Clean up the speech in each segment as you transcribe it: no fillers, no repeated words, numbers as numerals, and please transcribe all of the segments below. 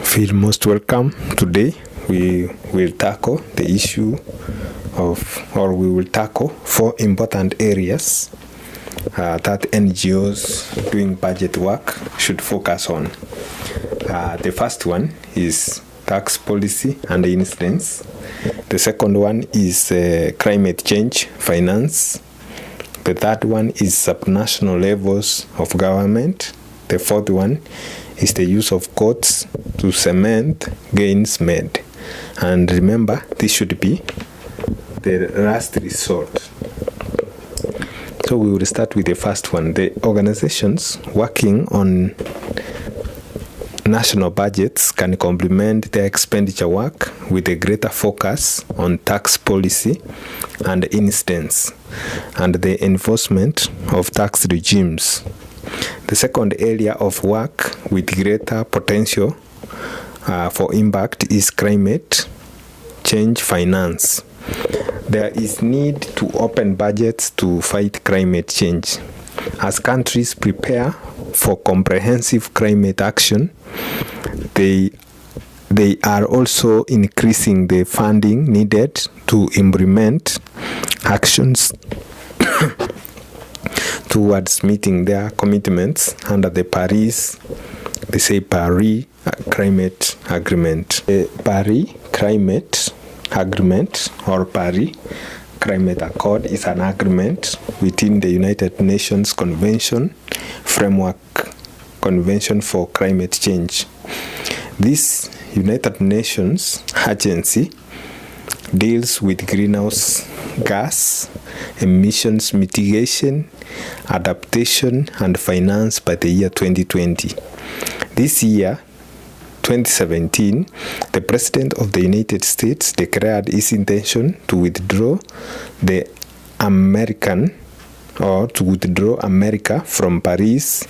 Feel most welcome. Today we will tackle the issue we will tackle 4 important areas that NGOs doing budget work should focus on. The first one is tax policy and incidence. The second one is climate change finance. The third one is subnational levels of government. The fourth one is the use of courts to cement gains made. And remember, this should be the last resort. So we will start with the first one. The organizations working on national budgets can complement their expenditure work with a greater focus on tax policy and incidence and the enforcement of tax regimes. The second area of work with greater potential for impact is climate change finance. There is need to open budgets to fight climate change. As countries prepare for comprehensive climate action, they are also increasing the funding needed to implement actions towards meeting their commitments under the Paris Climate Agreement. The Paris Climate Agreement or Paris Climate Accord is an agreement within the United Nations Framework Convention for Climate Change. This United Nations agency deals with greenhouse gas emissions mitigation, adaptation, and finance by the year 2020. This year, 2017, the President of the United States declared his intention to withdraw America from Paris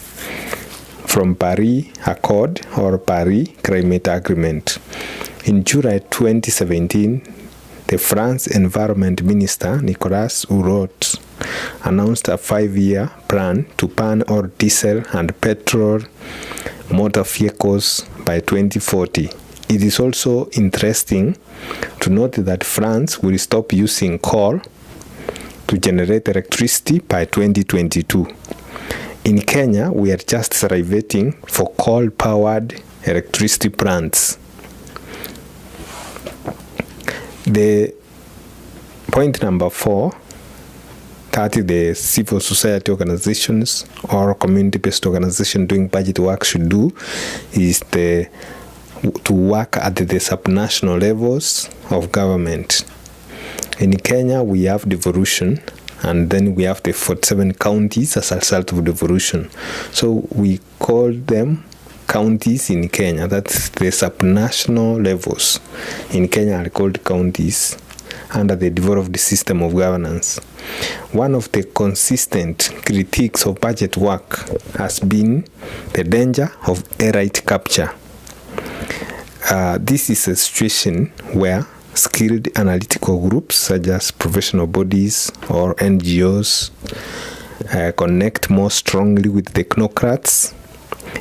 Accord or Paris Climate Agreement. In July 2017, the French Environment Minister Nicolas Hulot announced a 5-year plan to ban all diesel and petrol motor vehicles by 2040. It is also interesting to note that France will stop using coal to generate electricity by 2022. In Kenya, we are just salivating for coal-powered electricity plants. The point number 4, that the civil society organizations or community-based organization doing budget work should do is to work at the subnational levels of government. In Kenya, we have devolution, and then we have the 47 counties as a result of devolution. So we call them counties in Kenya. That's the subnational levels in Kenya are called counties under the devolved system of governance. One of the consistent critiques of budget work has been the danger of elite capture. This is a situation where skilled analytical groups such as professional bodies or NGOs connect more strongly with technocrats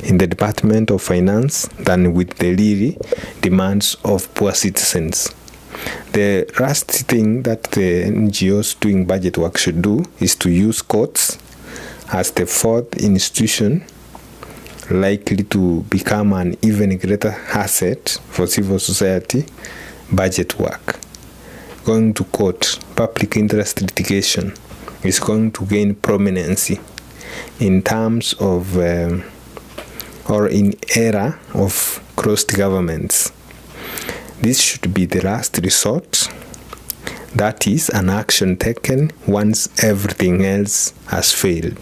in the Department of Finance than with the really demands of poor citizens. The last thing that the NGOs doing budget work should do is to use courts as the fourth institution likely to become an even greater asset for civil society budget work. Going to court, public interest litigation is going to gain prominence in terms of or in era of closed governments. This should be the last resort, that is, an action taken once everything else has failed.